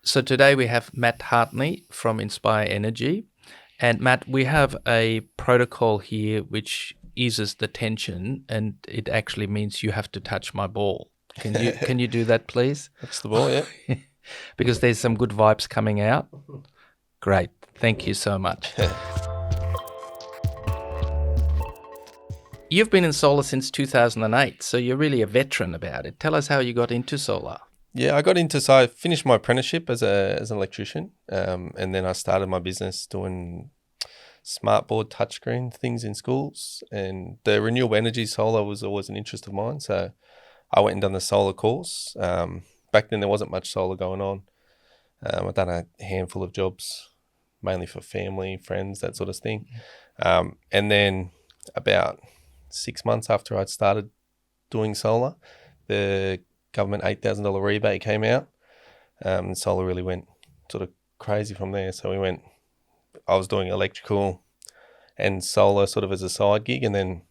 So today we have Matt Hartney from Inspire Energy. And Matt, we have a protocol here which eases the tension, and it actually means you have to touch my ball. Can you do that, please? That's the ball, yeah. Because there's some good vibes coming out. Great. Thank you so much. You've been in solar since 2008, so you're really a veteran about it. Tell us how you got into solar. Yeah, I finished my apprenticeship as an electrician, and then I started my business doing smartboard touchscreen things in schools, and the renewable energy solar was always an interest of mine. So I went and done the solar course. Back then there wasn't much solar going on. I've done a handful of jobs, mainly for family, friends, that sort of thing. And then about 6 months after I'd started doing solar, the government $8,000 rebate came out. Solar really went sort of crazy from there. So I was doing electrical and solar sort of as a side gig, and then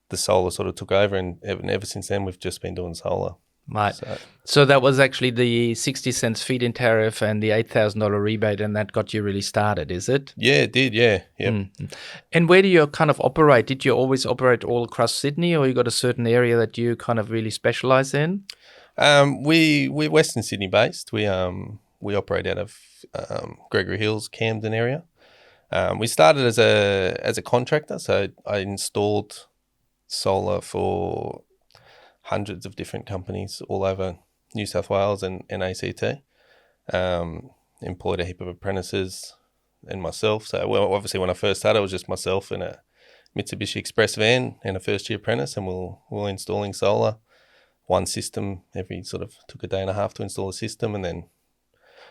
the solar sort of took over, and ever since then we've just been doing solar. Right. So that was actually the 60 cents feed-in tariff and the $8,000 rebate, and that got you really started, is it? Yeah, it did, yeah. Yep. Mm-hmm. And where do you kind of operate? Did you always operate all across Sydney, or you got a certain area that you kind of really specialise in? We're Western Sydney based. We operate out of Gregory Hills, Camden area. We started as a contractor, so I installed solar for hundreds of different companies all over New South Wales and ACT. Employed a heap of apprentices and myself. So obviously when I first started, it was just myself in a Mitsubishi Express van and a first year apprentice, and we're installing solar. One system took a day and a half to install a system, and then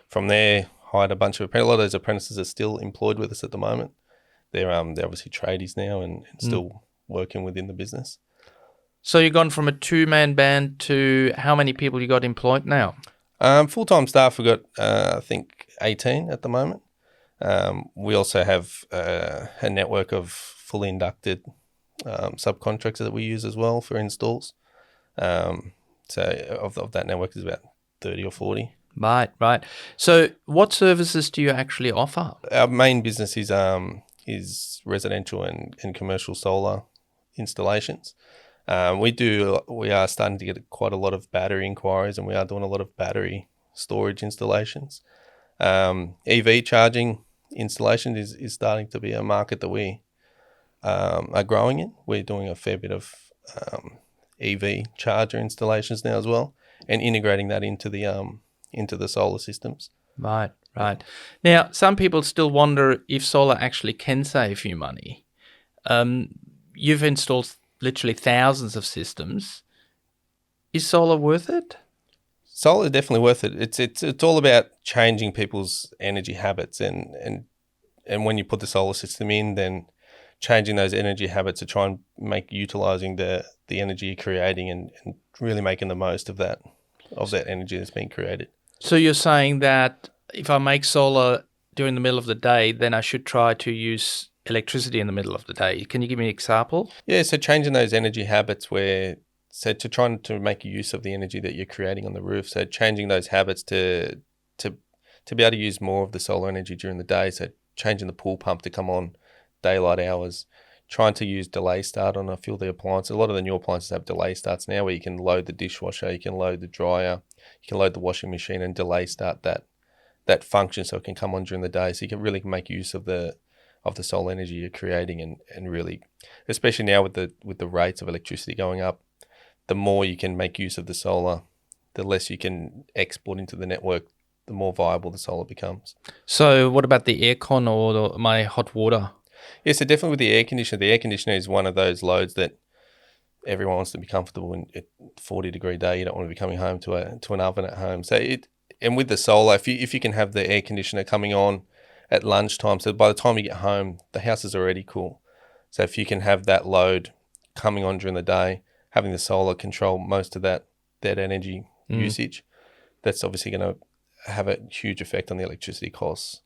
from there hired a bunch of apprentices. A lot of those apprentices are still employed with us at the moment. They're obviously tradies now and still working within the business. So you've gone from a two-man band to how many people you got employed now? Full-time staff, we've got, I think, 18 at the moment. We also have a network of fully inducted subcontractors that we use as well for installs. So of that network is about 30 or 40. Right. So what services do you actually offer? Our main business is residential and commercial solar installations. We are starting to get quite a lot of battery inquiries, and we are doing a lot of battery storage installations. EV charging installation is starting to be a market that we are growing in. We're doing a fair bit of EV charger installations now as well, and integrating that into the solar systems. Right. Now, some people still wonder if solar actually can save you money. You've installed literally thousands of systems. Is solar worth it? Solar is definitely worth it. It's all about changing people's energy habits, and when you put the solar system in, then changing those energy habits to try and make utilizing the energy you're creating and really making the most of that energy that's being created. So you're saying that if I make solar during the middle of the day, then I should try to use electricity in the middle of the day. Can you give me an example? Yeah, so changing those energy habits to try to make use of the energy that you're creating on the roof. So changing those habits to be able to use more of the solar energy during the day. So changing the pool pump to come on daylight hours, trying to use delay start on a few of the appliances. A lot of the new appliances have delay starts now, where you can load the dishwasher, you can load the dryer, you can load the washing machine and delay start that function so it can come on during the day. So you can really make use of the solar energy you're creating, and really, especially now with the rates of electricity going up, the more you can make use of the solar, the less you can export into the network, the more viable the solar becomes. So what about the aircon or my hot water? Yeah, so definitely with the air conditioner. The air conditioner is one of those loads that everyone wants to be comfortable in. At 40-degree day, you don't want to be coming home to an oven at home. So and with the solar, if you can have the air conditioner coming on at lunchtime, so by the time you get home, the house is already cool. So if you can have that load coming on during the day, having the solar control most of that energy usage, that's obviously going to have a huge effect on the electricity costs.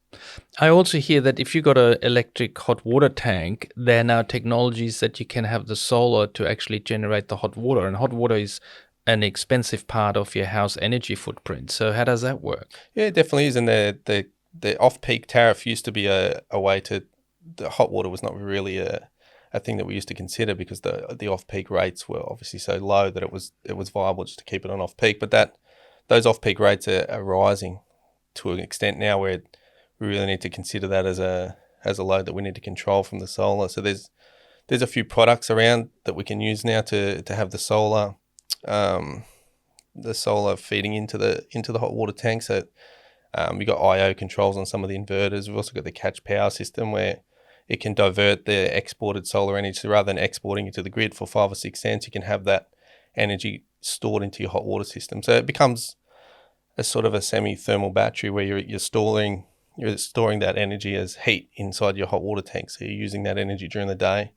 I also hear that if you got an electric hot water tank, there are now technologies that you can have the solar to actually generate the hot water. And hot water is an expensive part of your house energy footprint. So how does that work? Yeah, it definitely is. And the off-peak tariff used to be a way to, the hot water was not really a thing that we used to consider, because the off-peak rates were obviously so low that it was viable just to keep it on off-peak. But those off-peak rates are rising to an extent now where we really need to consider that as a load that we need to control from the solar. So there's a few products around that we can use now to have the solar feeding into the hot water tank. So we've got IO controls on some of the inverters. We've also got the catch power system where it can divert the exported solar energy. So rather than exporting it to the grid for 5 or 6 cents, you can have that energy stored into your hot water system. So it becomes a sort of a semi-thermal battery where you're storing that energy as heat inside your hot water tank. So you're using that energy during the day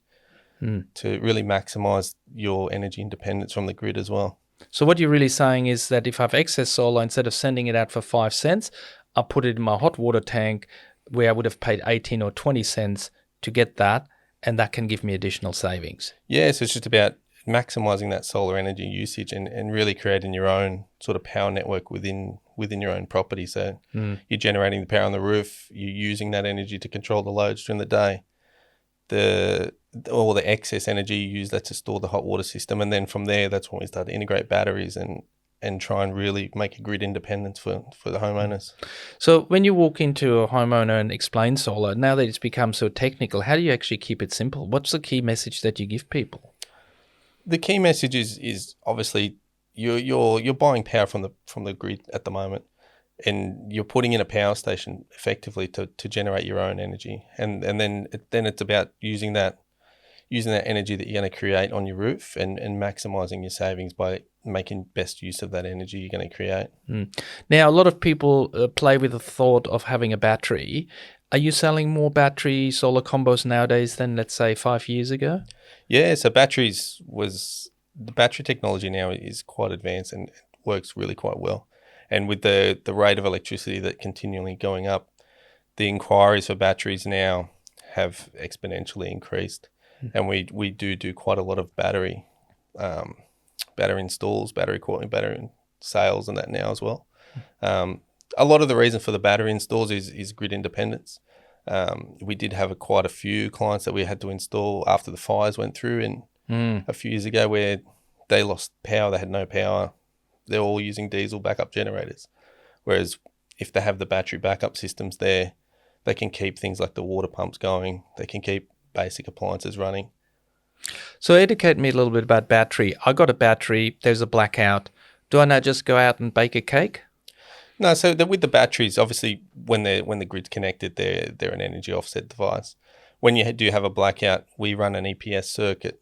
to really maximize your energy independence from the grid as well. So what you're really saying is that if I have excess solar, instead of sending it out for 5 cents, I put it in my hot water tank where I would have paid 18 or 20 cents to get that, and that can give me additional savings. Yeah, so it's just about maximizing that solar energy usage and really creating your own sort of power network within your own property. So you're generating the power on the roof, you're using that energy to control the loads during the day. All the excess energy, you use that to store the hot water system, and then from there, that's when we start to integrate batteries and try and really make a grid independence for the homeowners. So when you walk into a homeowner and explain solar, now that it's become so technical, how do you actually keep it simple? What's the key message that you give people? The key message is obviously you're buying power from the grid at the moment, and you're putting in a power station effectively to generate your own energy, and then it's about using that energy that you're going to create on your roof and maximizing your savings by making best use of that energy you're going to create. Now, a lot of people play with the thought of having a battery. Are you selling more battery solar combos nowadays than, let's say, 5 years ago? Yeah, so the battery technology now is quite advanced and works really quite well. And with the rate of electricity that continually going up, the inquiries for batteries now have exponentially increased. And we do quite a lot of battery installs, battery sales and that now as well. A lot of the reason for the battery installs is grid independence. We did have quite a few clients that we had to install after the fires went through a few years ago, where they lost power, they had no power. They're all using diesel backup generators. Whereas if they have the battery backup systems there, they can keep things like the water pumps going. They can keep basic appliances running. So educate me a little bit about battery. I got a battery, there's a blackout. Do I now just go out and bake a cake? No, so with the batteries, obviously when the grid's connected, they're an energy offset device. When you do have a blackout, we run an EPS circuit,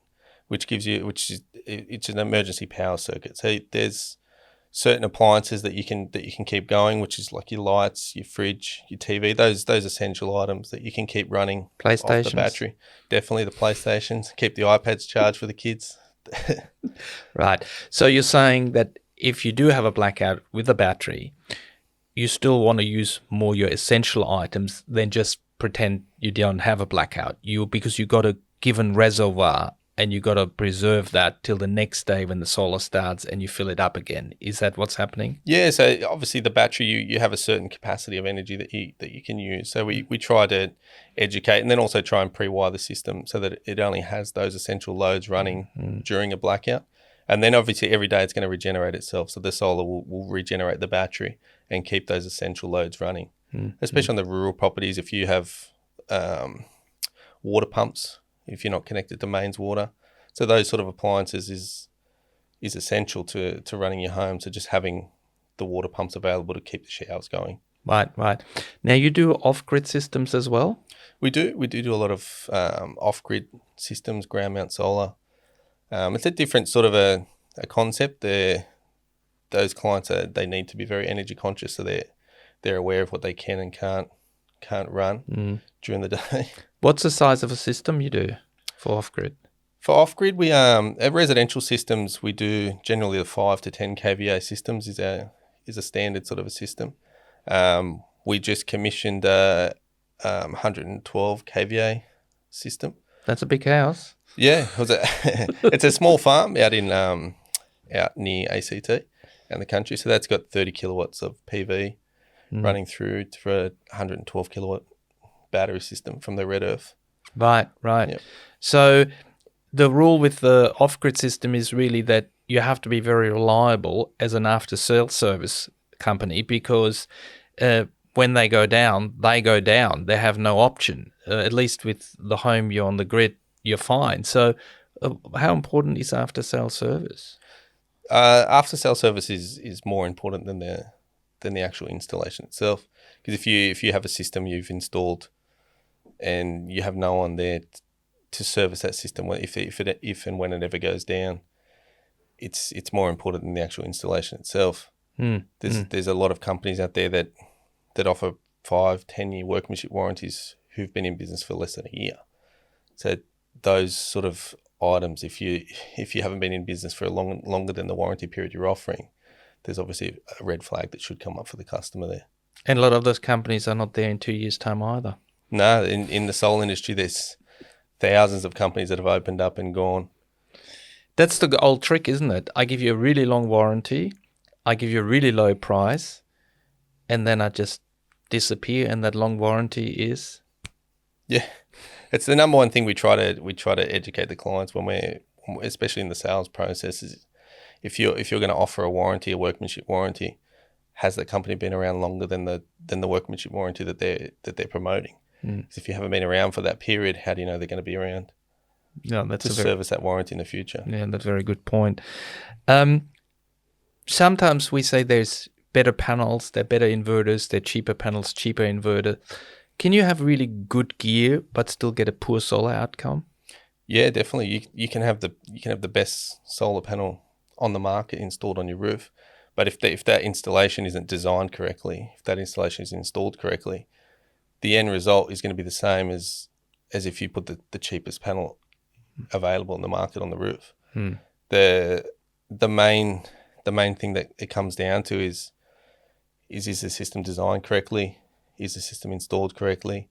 it's an emergency power circuit. So there's certain appliances that you can keep going, which is like your lights, your fridge, your TV, those essential items that you can keep running off the battery. Definitely the PlayStations. Keep the iPads charged for the kids. Right. So you're saying that if you do have a blackout with a battery, you still want to use more your essential items than just pretend you don't have a blackout. Because you got a given reservoir and you got to preserve that till the next day when the solar starts and you fill it up again. Is that what's happening? Yeah, so obviously the battery, you have a certain capacity of energy that you can use. So we try to educate and then also try and pre-wire the system so that it only has those essential loads running during a blackout. And then obviously every day it's going to regenerate itself. So the solar will regenerate the battery and keep those essential loads running. Especially on the rural properties, if you have water pumps, if you're not connected to mains water. So those sort of appliances is essential to running your home. So just having the water pumps available to keep the showers going. Right. Now you do off-grid systems as well? We do a lot of off-grid systems, ground mount solar. It's a different sort of a concept. Those clients they need to be very energy conscious, so they're aware of what they can and can't run during the day. What's the size of a system you do for off-grid? For off-grid, we at residential systems we do generally the 5 to 10 kVA systems is a standard sort of a system. We just commissioned a 112 kVA system. That's a big house. Yeah, it's a small farm out in out near ACT and the country. So that's got 30 kilowatts of PV running through to a 112 kilowatt battery system from the red earth. Right. Yep. So the rule with the off-grid system is really that you have to be very reliable as an after-sale service company, because when they go down, they go down. They have no option. At least with the home you're on the grid, you're fine. So how important is after-sale service? After-sale service is more important than the actual installation itself. Because if you have a system you've installed and you have no one there to service that system, if and when it ever goes down, it's more important than the actual installation itself. There's a lot of companies out there that offer 5-10 year workmanship warranties who've been in business for less than a year. So those sort of items, if you haven't been in business for longer than the warranty period you're offering, there's obviously a red flag that should come up for the customer there. And a lot of those companies are not there in 2 years' time either. No, in the solar industry, there's thousands of companies that have opened up and gone. That's the old trick, isn't it? I give you a really long warranty, I give you a really low price, and then I just disappear, and that long warranty is... Yeah, it's the number one thing we try to educate the clients when we're, especially in the sales process, is if you're going to offer a warranty, a workmanship warranty, has the company been around longer than the workmanship warranty that they're promoting? Because if you haven't been around for that period, how do you know they're going to be around? No, that's to service that warranty in the future. Yeah, that's a very good point. Sometimes we say there's better panels, they're better inverters, they're cheaper panels, cheaper inverter. Can you have really good gear but still get a poor solar outcome? Yeah, definitely. You can have the best solar panel on the market installed on your roof, but if that installation isn't designed correctly, if that installation is installed correctly, the end result is going to be the same as if you put the cheapest panel available in the market on the roof. The main thing that it comes down to is the system designed correctly? Is the system installed correctly?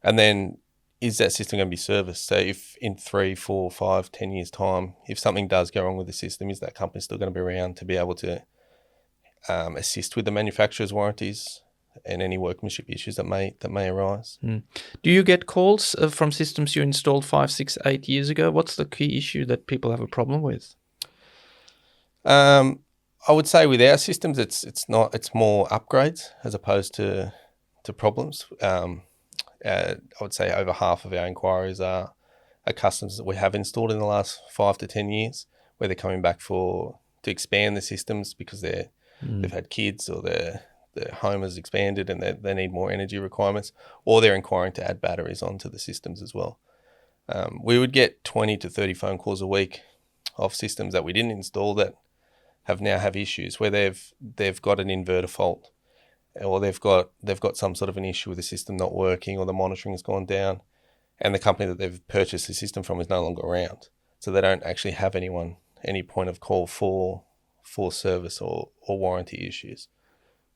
And then is that system going to be serviced? So if in 3, 4, 5, 10 years time, if something does go wrong with the system, is that company still going to be around to be able to assist with the manufacturer's warranties and any workmanship issues that may arise? Do you get calls from systems you installed 5, 6, 8 years ago? What's the key issue that people have a problem with? I would say with our systems, it's more upgrades as opposed to problems. I would say over half of our inquiries are customers that we have installed in the last 5 to 10 years, where they're coming back to expand the systems because they've had kids, or their home has expanded and they need more energy requirements, or they're inquiring to add batteries onto the systems as well. We would get 20 to 30 phone calls a week of systems that we didn't install that have issues where they've got an inverter fault, or they've got some sort of an issue with the system not working, or the monitoring has gone down, and the company that they've purchased the system from is no longer around. So they don't actually have any point of call for service or warranty issues,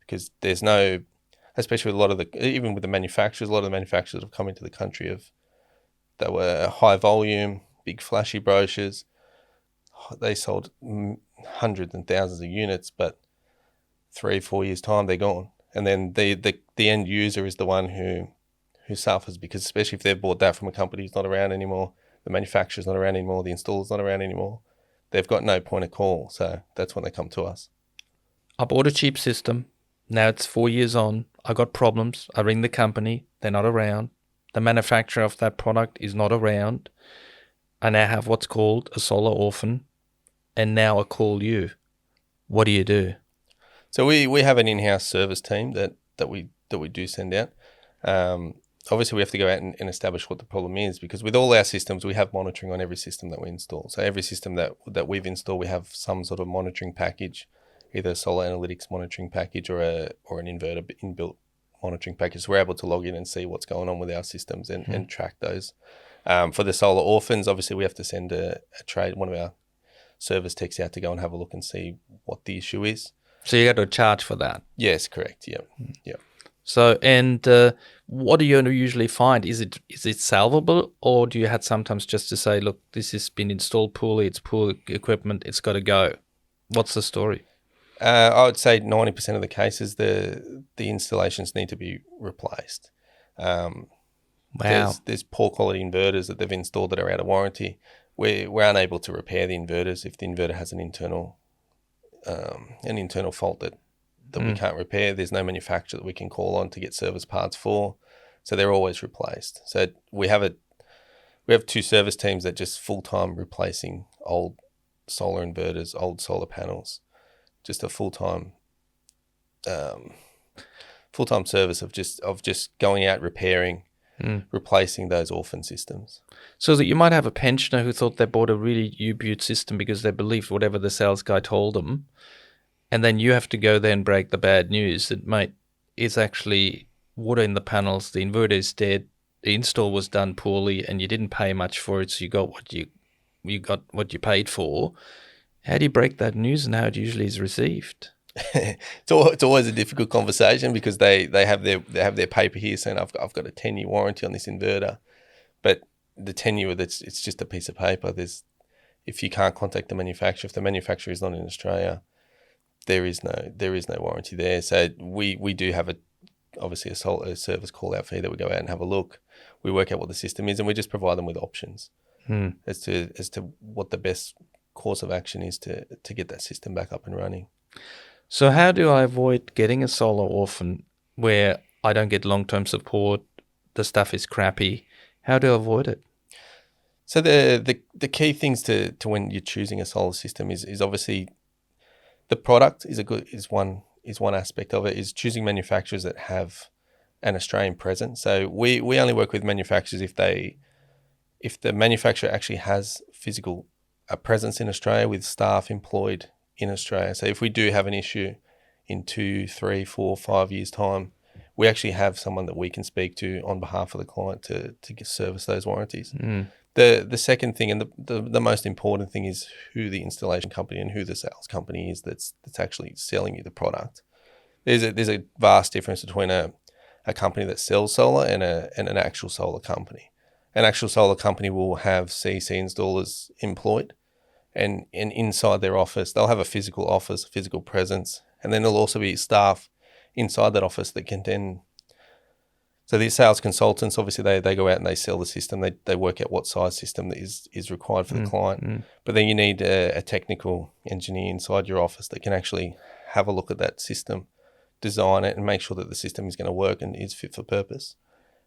because there's no, especially with even with the manufacturers, a lot of the manufacturers have come into the country that were high volume, big flashy brochures. They sold hundreds and thousands of units, but 3-4 years time they're gone. And then the end user is the one who suffers, because especially if they've bought that from a company who's not around anymore, the manufacturer's not around anymore, the installer's not around anymore, they've got no point of call. So that's when they come to us. I bought a cheap system. Now it's 4 years on. I got problems. I ring the company. They're not around. The manufacturer of that product is not around. I now have what's called a solar orphan, and now I call you. What do you do? So we have an in-house service team that we do send out. Obviously, we have to go out and establish what the problem is, because with all our systems, we have monitoring on every system that we install. So every system that we've installed, we have some sort of monitoring package, either a solar analytics monitoring package or an inverter inbuilt monitoring package. So we're able to log in and see what's going on with our systems and track those. For the solar orphans, obviously, we have to send one of our service techs out to go and have a look and see what the issue is. So you got to charge for that? Yes, correct. Yeah. So, and what do you usually find? Is it salvable, or do you have sometimes just to say, look, this has been installed poorly, it's poor equipment, it's got to go? What's the story? I would say 90% of the cases, the installations need to be replaced. Wow. There's poor quality inverters that they've installed that are out of warranty. We're unable to repair the inverters if the inverter has an internal fault that we can't repair. There's no manufacturer that we can call on to get service parts for, so they're always replaced. So we have 2 service teams that just full time replacing old solar inverters, old solar panels, just a full time service of just going out repairing, replacing those orphan systems. So that you might have a pensioner who thought they bought a really U-Butte system because they believed whatever the sales guy told them, and then you have to go there and break the bad news that, mate, it's actually water in the panels, the inverter is dead, the install was done poorly, and you didn't pay much for it, so you got what you paid for. How do you break that news, and how it usually is received? It's always a difficult conversation because they have their paper here saying I've got a 10-year warranty on this inverter, but the 10-year, it's just a piece of paper. If you can't contact the manufacturer, if the manufacturer is not in Australia, there is no warranty there. So we do have obviously a service call out fee that we go out and have a look. We work out what the system is and we just provide them with options as to what the best course of action is to get that system back up and running. So how do I avoid getting a solar orphan where I don't get long-term support, the stuff is crappy? How do I avoid it? So the key things to when you're choosing a solar system is obviously the product is one aspect of it, is choosing manufacturers that have an Australian presence. So we only work with manufacturers if the manufacturer actually has a presence in Australia with staff employed in Australia. So if we do have an issue in 2, 3, 4, 5 years' time, we actually have someone that we can speak to on behalf of the client to service those warranties. The second thing, and the most important thing, is who the installation company and who the sales company is that's actually selling you the product. There's a vast difference between a company that sells solar and an actual solar company. An actual solar company will have CC installers employed, and inside their office, they'll have a physical office, a physical presence, and then there'll also be staff inside that office that can then. So these sales consultants, obviously, they go out and they sell the system. They work out what size system that is required for the client. But then you need a technical engineer inside your office that can actually have a look at that system, design it, and make sure that the system is going to work and is fit for purpose.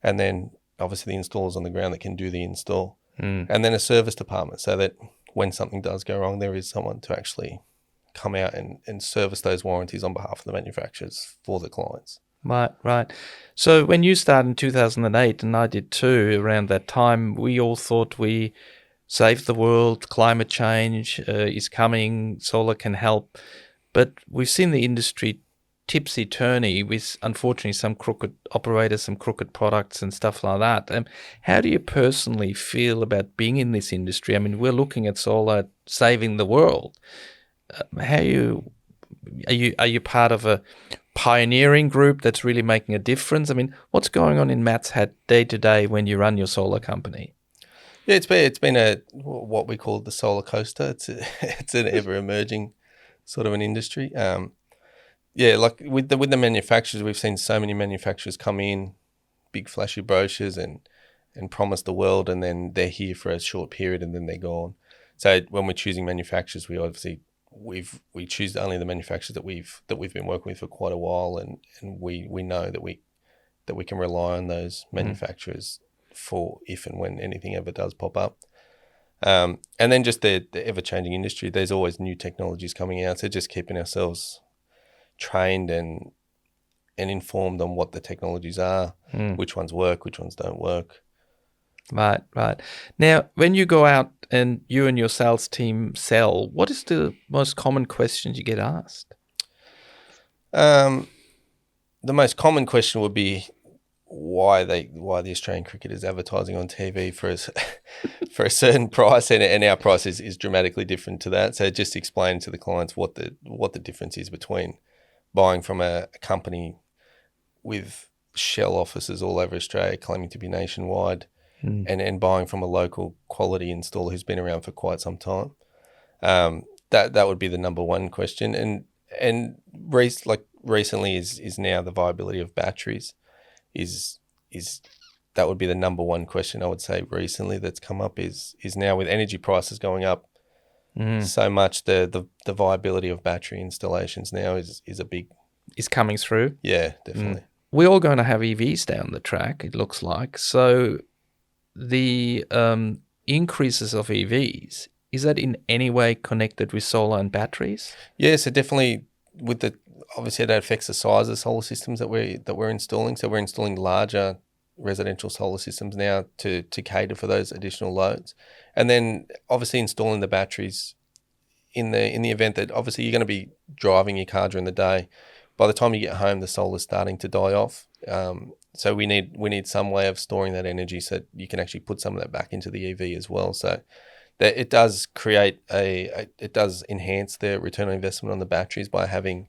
And then obviously the installers on the ground that can do the install. And then a service department, so that when something does go wrong, there is someone to actually come out and service those warranties on behalf of the manufacturers for the clients. Right. So when you started in 2008, and I did too, around that time, we all thought we saved the world, climate change is coming, solar can help. But we've seen the industry tipsy-turny with, unfortunately, some crooked operators, some crooked products and stuff like that. How do you personally feel about being in this industry? I mean, we're looking at solar saving the world. Are you part of a pioneering group that's really making a difference? I mean, what's going on in Matt's hat day to day when you run your solar company? Yeah, it's been what we call the solar coaster. It's an ever emerging sort of an industry. Like with the manufacturers, we've seen so many manufacturers come in, big flashy brochures and promise the world, and then they're here for a short period and then they're gone. So when we're choosing manufacturers, we obviously we choose only the manufacturers that we've been working with for quite a while, and we know that we can rely on those manufacturers for if and when anything ever does pop up. And then just the ever-changing industry, there's always new technologies coming out, so just keeping ourselves trained and informed on what the technologies are, which ones work, which ones don't work. Right. Now, when you go out and you and your sales team sell, what is the most common questions you get asked? The most common question would be why the Australian cricket is advertising on TV for a certain price, and our price is dramatically different to that. So just explain to the clients what the difference is between buying from a company with shell offices all over Australia claiming to be nationwide, and buying from a local quality installer who's been around for quite some time. that would be the number one question. And recently is now the viability of batteries is that would be the number one question I would say recently that's come up is now with energy prices going up so much, the viability of battery installations now is a big Is coming through. Yeah, definitely. We're all going to have EVs down the track, it looks like. So the increases of EVs, is that in any way connected with solar and batteries? Yeah, so definitely obviously that affects the size of solar systems that we're installing. So we're installing larger residential solar systems now to cater for those additional loads. And then obviously installing the batteries in the event that obviously you're going to be driving your car during the day. By the time you get home, the solar's starting to die off. So we need some way of storing that energy so that you can actually put some of that back into the EV as well. So that it does create it does enhance the return on investment on the batteries by having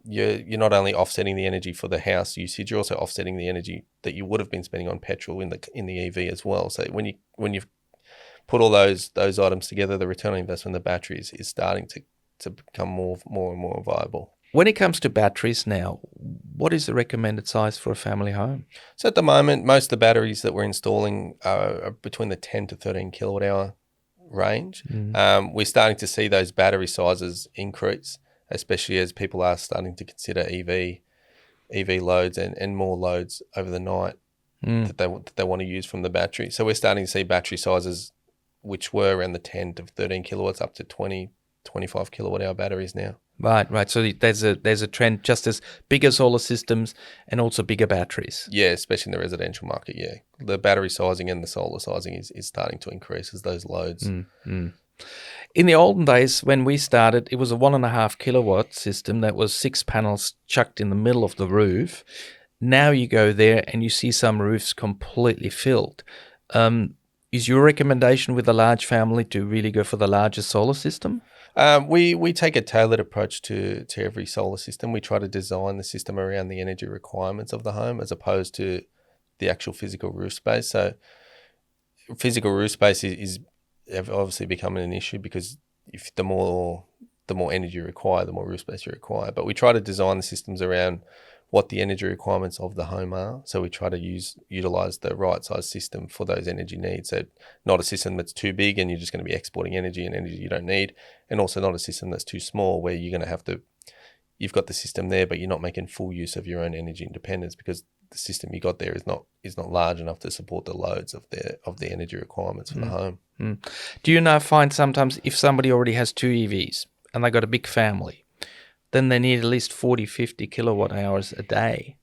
you're not only offsetting the energy for the house usage, you're also offsetting the energy that you would have been spending on petrol in the EV as well. So when you put all those items together, the return on investment of the batteries is starting to become more and more viable. When it comes to batteries now, what is the recommended size for a family home? So at the moment, most of the batteries that we're installing are between the 10 to 13 kilowatt hour range. We're starting to see those battery sizes increase, especially as people are starting to consider EV loads and more loads over the night that they want to use from the battery. So we're starting to see battery sizes which were around the 10 to 13 kilowatts up to 20, 25 kilowatt hour batteries now. Right. So there's a trend just as bigger solar systems and also bigger batteries. Yeah, especially in the residential market, yeah. The battery sizing and the solar sizing is starting to increase as those loads. In the olden days, when we started, it was a 1.5 kilowatt system that was 6 panels chucked in the middle of the roof. Now you go there and you see some roofs completely filled. Is your recommendation with a large family to really go for the larger solar system? We take a tailored approach to every solar system. We try to design the system around the energy requirements of the home as opposed to the actual physical roof space. So physical roof space is obviously becoming an issue because if the more energy you require, the more roof space you require. But we try to design the systems around what the energy requirements of the home are. So we try to utilize the right size system for those energy needs. So not a system that's too big and you're just going to be exporting energy you don't need, and also not a system that's too small where you're going to have to, you've got the system there, but you're not making full use of your own energy independence because the system you got there is not large enough to support the loads of the energy requirements for the home. Do you now find sometimes if somebody already has 2 EVs and they got a big family, then they need at least 40, 50 kilowatt hours a day.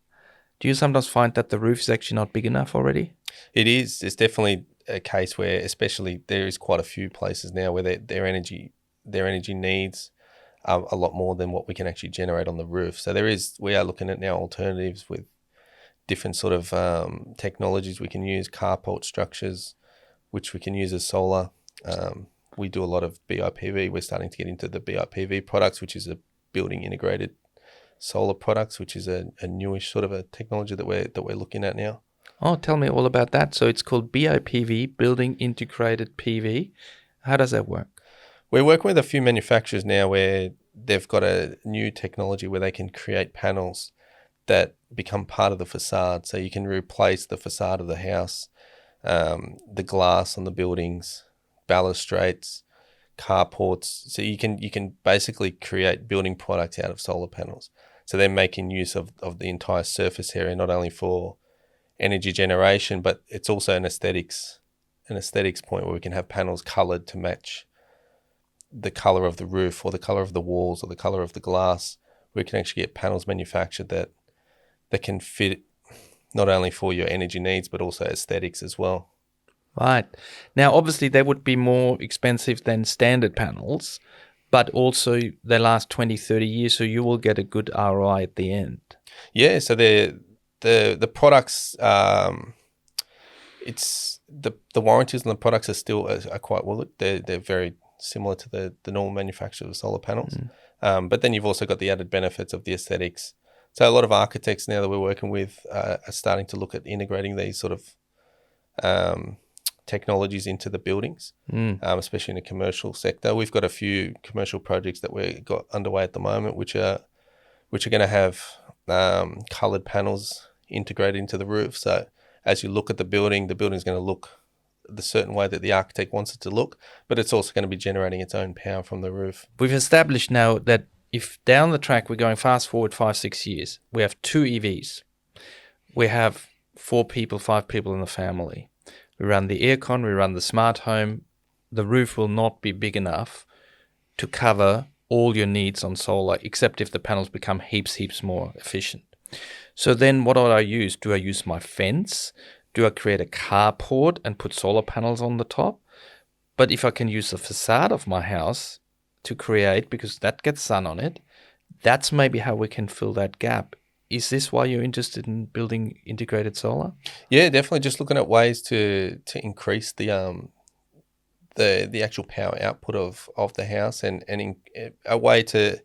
Do you sometimes find that the roof is actually not big enough already? It is. It's definitely a case where, especially there is quite a few places now where their energy needs a lot more than what we can actually generate on the roof. So we are looking at now alternatives with different sort of technologies we can use, carport structures, which we can use as solar. We do a lot of BIPV. We're starting to get into the BIPV products, which is a building integrated solar products, which is a newish sort of a technology that we're looking at now. Oh, tell me all about that. So it's called BIPV, Building Integrated PV. How does that work? We're working with a few manufacturers now where they've got a new technology where they can create panels that become part of the facade. So you can replace the facade of the house, the glass on the buildings, balustrades, carports. So you can basically create building products out of solar panels. So they're making use of the entire surface area, not only for energy generation, but it's also an aesthetics point where we can have panels coloured to match the colour of the roof or the colour of the walls or the colour of the glass. We can actually get panels manufactured that can fit not only for your energy needs, but also aesthetics as well. Right. Now, obviously, they would be more expensive than standard panels, but also they last 20, 30 years, so you will get a good ROI at the end. Yeah, so the products, it's the warranties on the products are quite well. They're very similar to the normal manufacture of solar panels. But then you've also got the added benefits of the aesthetics. So a lot of architects now that we're working with are starting to look at integrating these sort of technologies into the buildings, especially in the commercial sector. We've got a few commercial projects that we've got underway at the moment, which are going to have coloured panels integrated into the roof. So as you look at the building's going to look the certain way that the architect wants it to look, but it's also going to be generating its own power from the roof. We've established now that if down the track we're going fast forward 5-6 years, we have 2 EVs. We have 5 people in the family. We run the aircon, we run the smart home. The roof will not be big enough to cover all your needs on solar, except if the panels become heaps more efficient. So then what do I use? Do I use my fence? Do I create a carport and put solar panels on the top? But if I can use the facade of my house to create, because that gets sun on it, that's maybe how we can fill that gap. Is this why you're interested in building integrated solar? Yeah, definitely. Just looking at ways to increase the actual power output of the house, and a way to.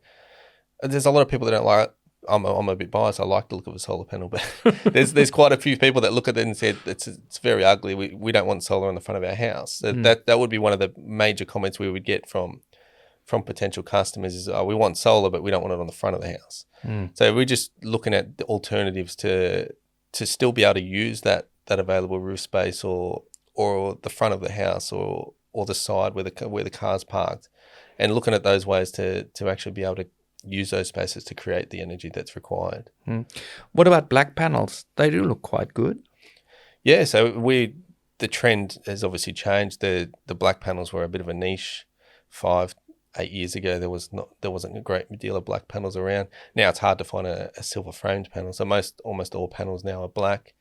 There's a lot of people that don't like. I'm a bit biased. I like the look of a solar panel, but there's quite a few people that look at it and said it's very ugly. We don't want solar on the front of our house. That would be one of the major comments we would get from potential customers is, we want solar, but we don't want it on the front of the house. So we're just looking at the alternatives to still be able to use that available roof space or the front of the house or the side where the car's parked, and looking at those ways to actually be able to use those spaces to create the energy that's required. What about black panels? They do look quite good. Yeah, so the trend has obviously changed. The black panels were a bit of a niche 5-8 years ago. There wasn't a great deal of black panels around. Now it's hard to find a silver framed panel. So almost all panels now are black.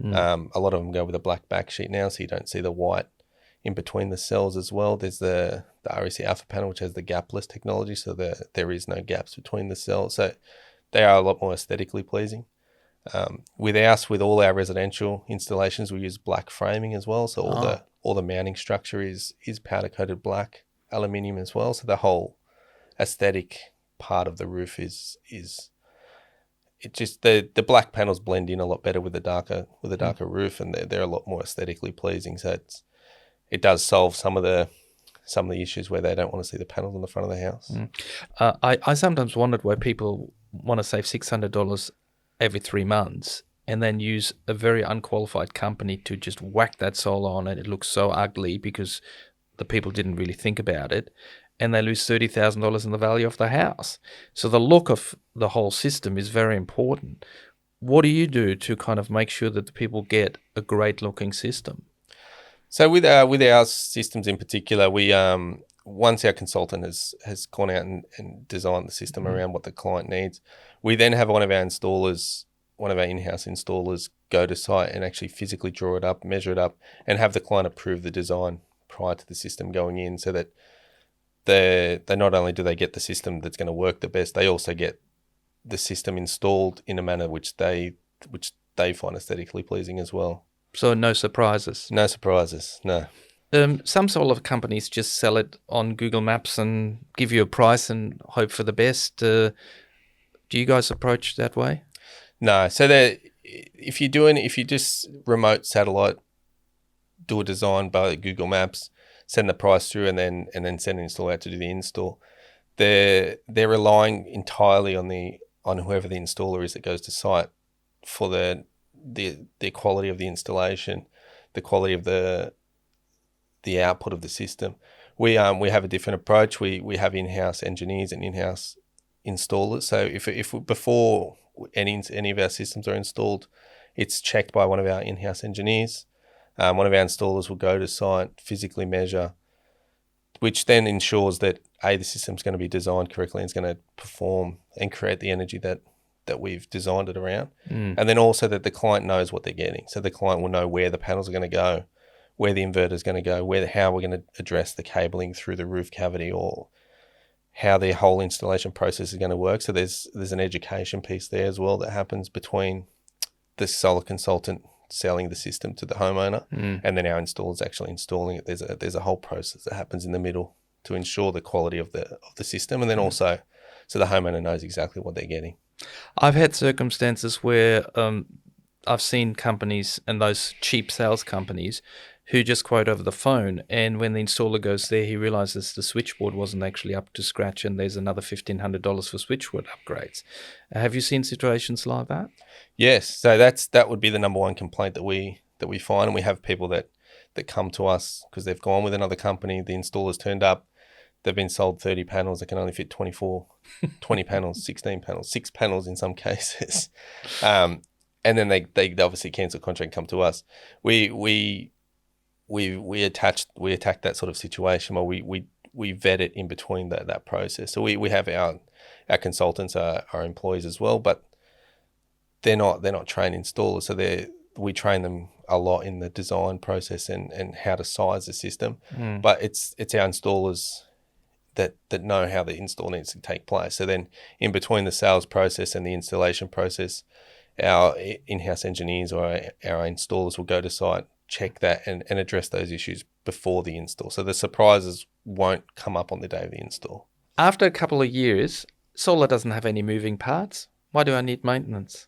A lot of them go with a black back sheet now, so you don't see the white in between the cells as well. There's the REC Alpha panel, which has the gapless technology, so there is no gaps between the cells. So they are a lot more aesthetically pleasing. With all our residential installations, we use black framing as well. So all the mounting structure is powder coated black aluminium as well. So the whole aesthetic part of the roof is it just the black panels blend in a lot better with the darker roof, and they're a lot more aesthetically pleasing. So it does solve some of the issues where they don't want to see the panels on the front of the house. I sometimes wondered why people want to save $600 every 3 months and then use a very unqualified company to just whack that solar on it. It looks so ugly because the people didn't really think about it, and they lose $30,000 in the value of the house. So the look of the whole system is very important. What do you do to kind of make sure that the people get a great looking system? So with our systems in particular, we once our consultant has gone out and designed the system around what the client needs, we then have one of our in-house installers go to site and actually physically draw it up, measure it up, and have the client approve the design prior to the system going in, so that they not only do they get the system that's going to work the best, they also get the system installed in a manner which they find aesthetically pleasing as well. So no surprises? No surprises, no. Some solar companies just sell it on Google Maps and give you a price and hope for the best. Do you guys approach that way? No. So if you just remote satellite, do a design by Google Maps, send the price through, and then send an installer out to do the install, they're relying entirely on whoever the installer is that goes to site for the quality of the installation, the quality of the output of the system. We have a different approach. We have in-house engineers and in-house installers. So if before any of our systems are installed, it's checked by one of our in-house engineers. One of our installers will go to site, physically measure, which then ensures that the system's going to be designed correctly and it's going to perform and create the energy that we've designed it around. And then also that the client knows what they're getting. So the client will know where the panels are going to go, where the inverter is going to go, how we're going to address the cabling through the roof cavity, or how the whole installation process is going to work. So there's an education piece there as well that happens between the solar consultant selling the system to the homeowner and then our installers actually installing it. There's a whole process that happens in the middle to ensure the quality of the system, and then also so the homeowner knows exactly what they're getting. I've had circumstances where I've seen companies, and those cheap sales companies who just quote over the phone, and when the installer goes there, he realizes the switchboard wasn't actually up to scratch, and there's another $1,500 for switchboard upgrades. Have you seen situations like that? Yes, so that would be the number one complaint that we find, and we have people that come to us because they've gone with another company. The installer's turned up, they've been sold 30 panels, they can only fit 24, 20 panels, 16 panels, 6 panels in some cases, and then they obviously cancel contract and come to us. We attack that sort of situation where we vet it in between that process. So we have our consultants, our employees as well, but they're not trained installers. So we train them a lot in the design process and how to size the system. But it's our installers that know how the install needs to take place. So then in between the sales process and the installation process, our in-house engineers or our installers will go to site, check that and address those issues before the install. So the surprises won't come up on the day of the install. After a couple of years, solar doesn't have any moving parts. Why do I need maintenance?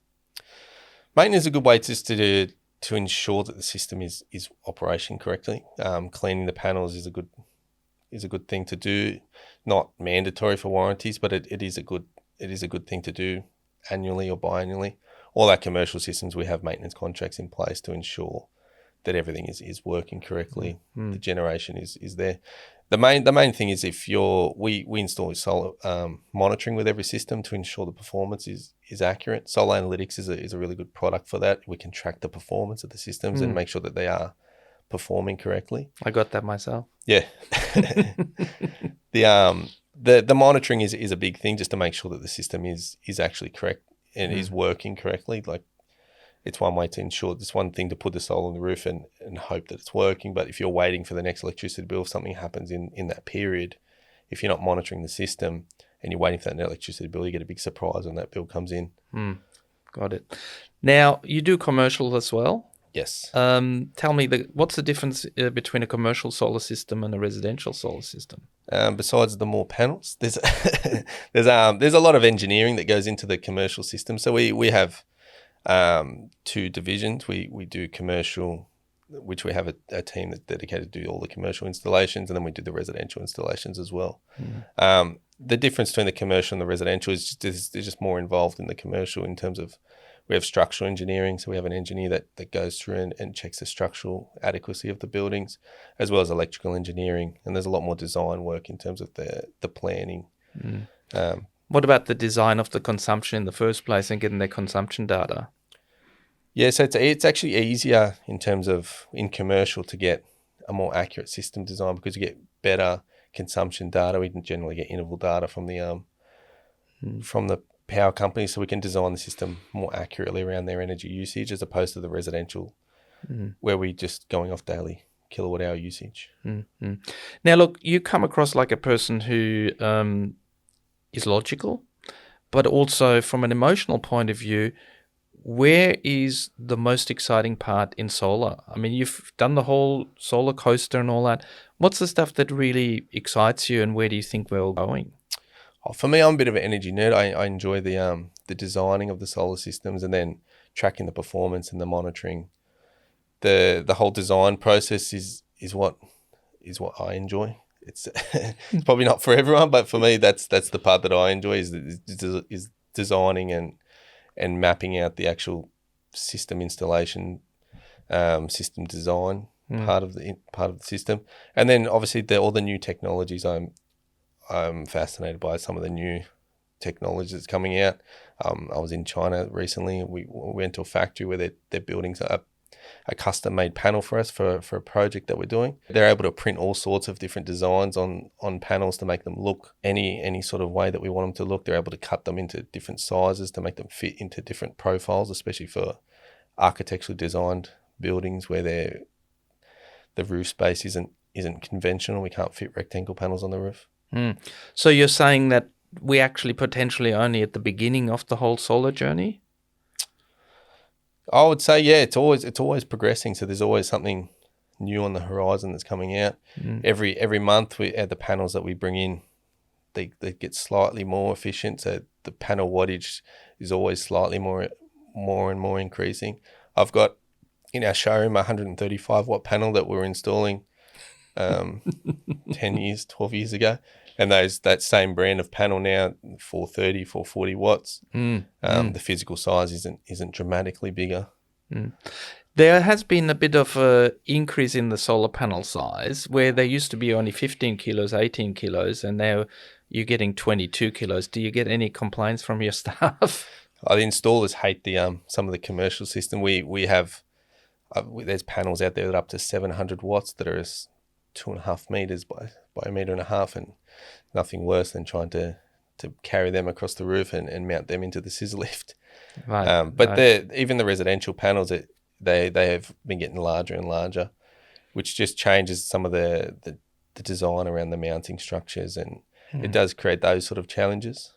Maintenance is a good way just to ensure that the system is operating correctly. Cleaning the panels is a good thing to do. Not mandatory for warranties, but it is a good thing to do annually or biannually. All our commercial systems, we have maintenance contracts in place to ensure that everything is working correctly. The generation is there. The main thing is we install solar monitoring with every system to ensure the performance is accurate. Solar Analytics is a really good product for that. We can track the performance of the systems and make sure that they are performing correctly. I got that myself. Yeah. The monitoring is a big thing, just to make sure that the system is actually correct and is working correctly. Like, it's one way to ensure, it's one thing to put the solar on the roof and hope that it's working. But if you're waiting for the next electricity bill, if something happens in that period, if you're not monitoring the system and you're waiting for that electricity bill, you get a big surprise when that bill comes in. Got it. Now, you do commercial as well. Yes. Tell me, what's the difference between a commercial solar system and a residential solar system? Besides the more panels, there's a lot of engineering that goes into the commercial system. So we have two divisions. We do commercial, which we have a team that's dedicated to do all the commercial installations, and then we do the residential installations as well. The difference between the commercial and the residential is there's just more involved in the commercial in terms of, we have structural engineering. So we have an engineer that goes through and checks the structural adequacy of the buildings, as well as electrical engineering. And there's a lot more design work in terms of the planning. What about the design of the consumption in the first place and getting their consumption data? Yeah, so it's actually easier in terms of in commercial to get a more accurate system design because you get better consumption data. We can generally get interval data from the power companies, so we can design the system more accurately around their energy usage, as opposed to the residential where we just going off daily kilowatt hour usage. Now, look, you come across like a person who is logical, but also from an emotional point of view, where is the most exciting part in solar? I mean, you've done the whole solar coaster and all that. What's the stuff that really excites you, and where do you think we're all going? For me, I'm a bit of an energy nerd. I enjoy the designing of the solar systems and then tracking the performance and the monitoring. The whole design process is what I enjoy. It's probably not for everyone, but for me, that's the part that I enjoy is designing and mapping out the actual system installation, system design part of the system, and then obviously all the new technologies. I'm fascinated by some of the new technology that's coming out. I was in China recently. We went to a factory where they're building a custom-made panel for us for a project that we're doing. They're able to print all sorts of different designs on panels to make them look any sort of way that we want them to look. They're able to cut them into different sizes to make them fit into different profiles, especially for architecturally designed buildings where the roof space isn't conventional. We can't fit rectangle panels on the roof. So you're saying that we're actually potentially only at the beginning of the whole solar journey? I would say, yeah, it's always progressing. So there's always something new on the horizon that's coming out. Every month, the panels that we bring in, they get slightly more efficient. So the panel wattage is always slightly more and more increasing. I've got in our showroom a 135 watt panel that we were installing 10 years, 12 years ago. And that same brand of panel now, 430, 440 watts. The physical size isn't dramatically bigger. There has been a bit of an increase in the solar panel size, where they used to be only 15 kilos, 18 kilos, and now you're getting 22 kilos. Do you get any complaints from your staff? The installers hate the some of the commercial system. We have there's panels out there that are up to 700 watts that are 2.5 meters by 1.5 meters, and nothing worse than trying to carry them across the roof and mount them into the scissor lift. Right. But even the residential panels, they have been getting larger and larger, which just changes some of the design around the mounting structures, and it does create those sort of challenges.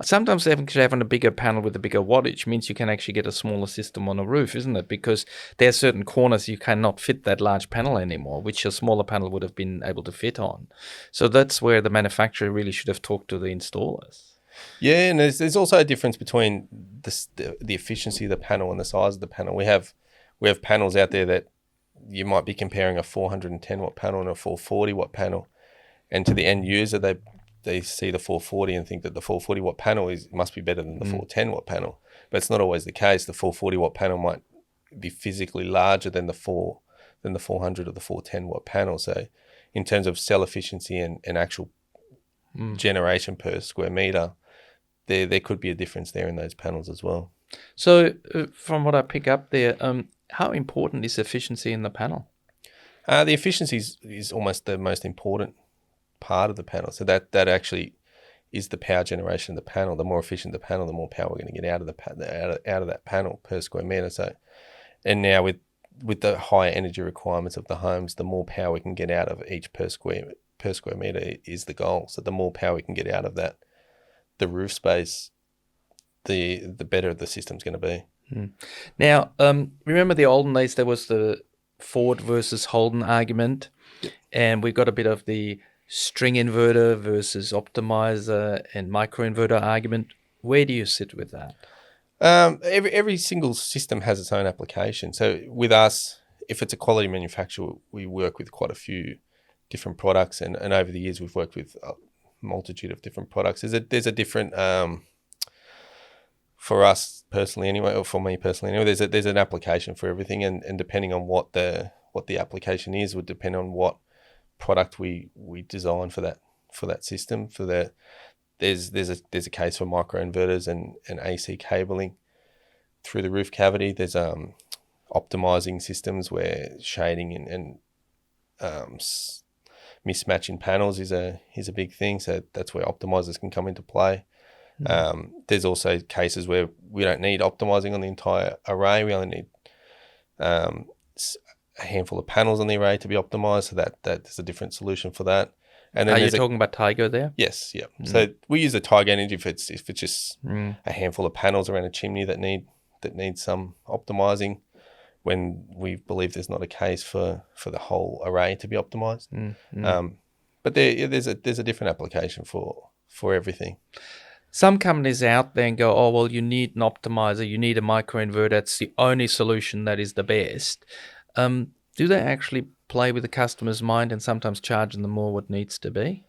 Sometimes having a bigger panel with a bigger wattage means you can actually get a smaller system on a roof, isn't it? Because there are certain corners you cannot fit that large panel anymore, which a smaller panel would have been able to fit on. So that's where the manufacturer really should have talked to the installers. Yeah, and there's also a difference between the efficiency of the panel and the size of the panel. We have panels out there that you might be comparing a 410 watt panel and a 440 watt panel, and to the end user they see the 440 and think that the 440 watt panel must be better than the 410 watt panel, but it's not always the case. The 440 watt panel might be physically larger than the 400 or the 410 watt panel. So in terms of cell efficiency and actual generation per square meter, there could be a difference there in those panels as well. So from what I pick up there, how important is efficiency in the panel? The efficiency is almost the most important part of the panel. So that actually is the power generation of the panel. The more efficient the panel, the more power we're going to get out of that panel per square meter. So, and now with the higher energy requirements of the homes, the more power we can get out of each per square meter is the goal. So the more power we can get out of the roof space, the better the system's going to be. Now, remember the olden days, there was the Ford versus Holden argument, and we got a bit of the string inverter versus optimizer and microinverter argument. Where do you sit with that? Every single system has its own application. So with us, if it's a quality manufacturer, we work with quite a few different products, and over the years we've worked with a multitude of different products. There's a different for us personally anyway, or for me personally anyway, there's an application for everything, and depending on what the application is would depend on what product we design for that system. There's a case for microinverters and AC cabling through the roof cavity. There's optimizing systems where shading and mismatch in panels is a big thing. So that's where optimizers can come into play. There's also cases where we don't need optimizing on the entire array. We only need a handful of panels on the array to be optimized. So that there's a different solution for that. And then are you talking about Tigo there? Yes, yeah. So we use the Tigo energy if it's just a handful of panels around a chimney that need some optimizing, when we believe there's not a case for the whole array to be optimized. But there's a different application for everything. Some companies out there and go, oh, well, you need an optimizer, you need a microinverter. It's the only solution that is the best. Do they actually play with the customer's mind and sometimes charge them more what needs to be?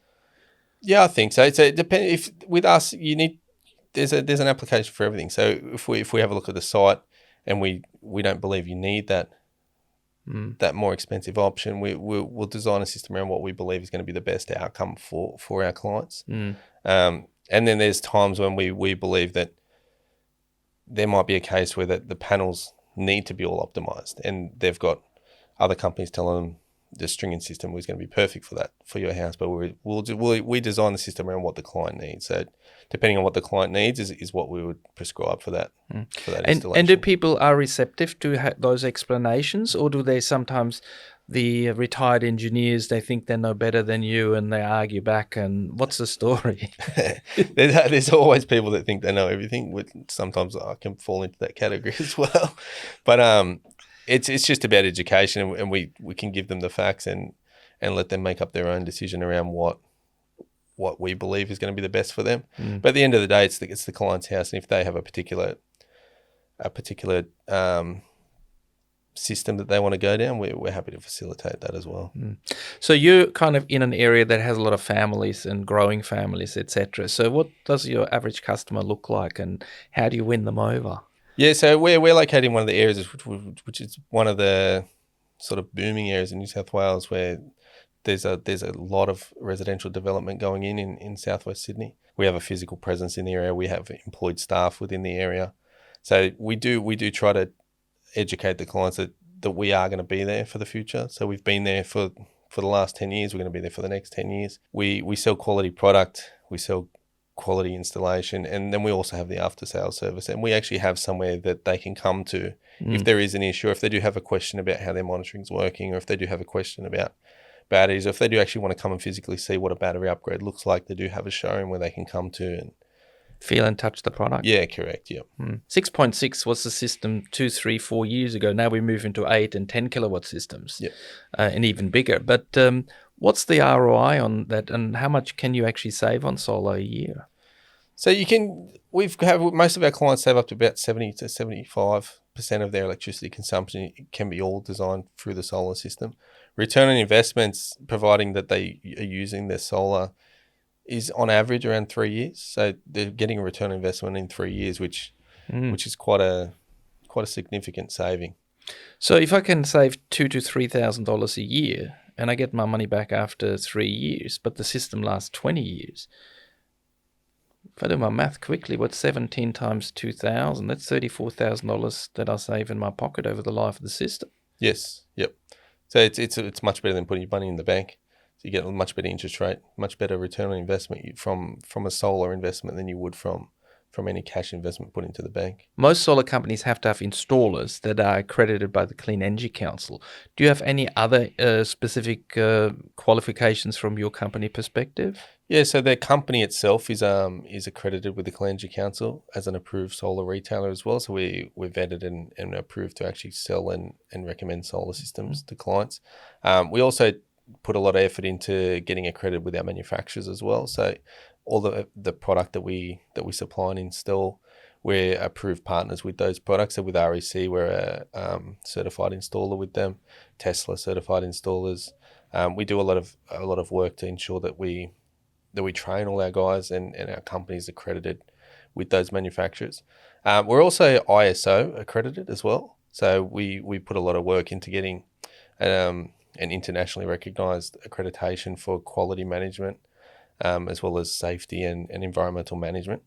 Yeah, I think so. So it depends. If with us, there's an application for everything. So if we have a look at the site and we don't believe you need that more expensive option, we'll design a system around what we believe is going to be the best outcome for our clients. And then there's times when we believe that there might be a case where the panels need to be all optimized, and they've got other companies telling them the stringing system was going to be perfect for your house, but we design the system around what the client needs. So depending on what the client needs is what we would prescribe for that installation. And do people are receptive to those explanations, or do they sometimes, the retired engineers, they think they know better than you and they argue back? And what's the story? There's always people that think they know everything. Sometimes I can fall into that category as well. But it's just about education, and we can give them the facts and let them make up their own decision around what we believe is going to be the best for them. But at the end of the day, it's the client's house, and if they have a particular system that they want to go down, we're happy to facilitate that as well. So you're kind of in an area that has a lot of families and growing families, etc. So what does your average customer look like, and how do you win them over? Yeah, so we're located in one of the areas which is one of the sort of booming areas in New South Wales, where there's a lot of residential development going in southwest Sydney. We have a physical presence in the area. We have employed staff within the area. So we do try to educate the clients that we are going to be there for the future. So we've been there for the last 10 years. We're going to be there for the next 10 years. We sell quality product. We sell quality installation, and then we also have the after sales service, and we actually have somewhere that they can come to if there is an issue, or if they do have a question about how their monitoring is working, or if they do have a question about batteries, or if they do actually want to come and physically see what a battery upgrade looks like. They do have a showroom where they can come to and feel and touch the product. Yeah, correct. Yeah. 6.6 was the system 2, 3, 4 years ago. Now we move into 8 and 10 kilowatt systems, and even bigger. But what's the ROI on that, and how much can you actually save on solar a year? So most of our clients save up to about 70 to 75% of their electricity consumption. It can be all designed through the solar system. Return on investments, providing that they are using their solar, is on average around 3 years. So they're getting a return on investment in 3 years, which is quite a significant saving. So if I can save $2,000 to $3,000 a year, and I get my money back after 3 years, but the system lasts 20 years. If I do my math quickly, what's 17 times 2,000? That's $34,000 that I save in my pocket over the life of the system. Yes. Yep. So it's much better than putting your money in the bank. So you get a much better interest rate, much better return on investment from a solar investment than you would from any cash investment put into the bank. Most solar companies have to have installers that are accredited by the Clean Energy Council. Do you have any other specific qualifications from your company perspective? Yeah, so their company itself is accredited with the Clean Energy Council as an approved solar retailer as well. So we're vetted and approved to actually sell and recommend solar systems to clients. We also put a lot of effort into getting accredited with our manufacturers as well. So all the product that we supply and install, we're approved partners with those products. So with REC, we're a certified installer with them. Tesla certified installers. We do a lot of work to ensure that we train all our guys and our companies accredited with those manufacturers. We're also ISO accredited as well. So we put a lot of work into getting an internationally recognized accreditation for quality management, as well as safety and environmental management.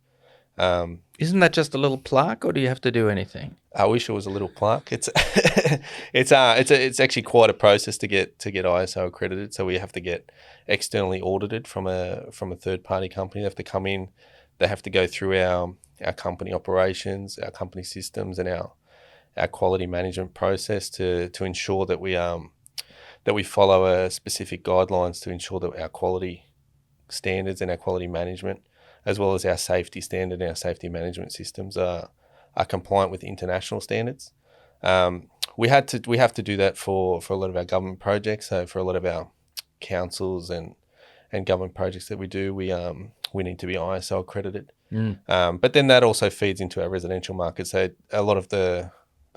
Isn't that just a little plaque, or do you have to do anything? I wish it was a little plaque. It's actually quite a process to get ISO accredited. So we have to get externally audited from a third party company. They have to come in. They have to go through our company operations, our company systems, and our quality management process to ensure that we follow a specific guidelines to ensure that our quality standards and our quality management, as well as our safety standard and our safety management systems are compliant with international standards. We have to do that for a lot of our government projects. So for a lot of our councils and government projects that we do, we need to be ISO accredited. But then that also feeds into our residential market. So a lot of the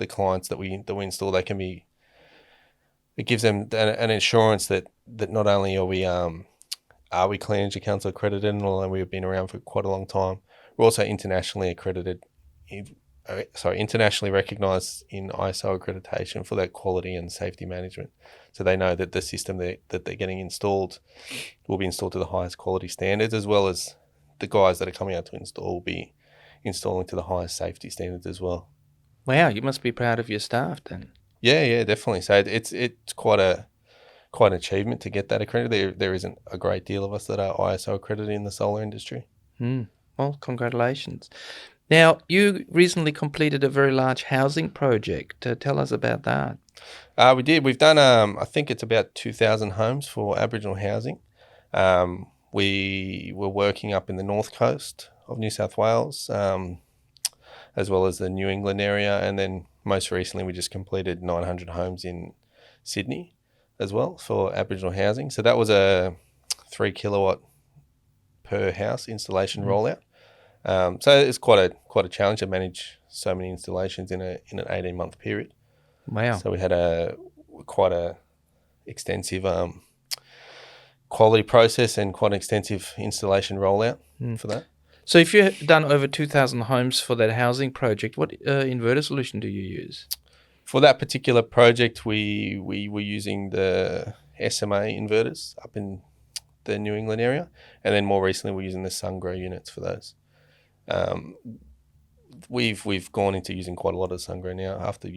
clients that we install, it gives them an assurance that not only are we Clean Energy Council accredited, and although we've been around for quite a long time, we're also internationally accredited, internationally recognised in ISO accreditation for that quality and safety management. So they know that the system that they're getting installed will be installed to the highest quality standards, as well as the guys that are coming out to install will be installing to the highest safety standards as well. Wow, you must be proud of your staff then. Yeah, definitely. So it's quite an achievement to get that accredited. There isn't a great deal of us that are ISO accredited in the solar industry. Well, congratulations. Now, you recently completed a very large housing project. Tell us about that. We did. We've done, I think it's about 2,000 homes for Aboriginal housing. We were working up in the north coast of New South Wales, as well as the New England area. And then most recently, we just completed 900 homes in Sydney as well for Aboriginal housing. So that was a 3 kilowatt per house installation rollout. So it's quite a challenge to manage so many installations in an 18-month period. Wow. So we had quite a extensive quality process and quite an extensive installation rollout for that. So if you've done over 2,000 homes for that housing project, what inverter solution do you use? For that particular project, we were using the SMA inverters up in the New England area, and then more recently we're using the SunGrow units for those. We've gone into using quite a lot of SunGrow now after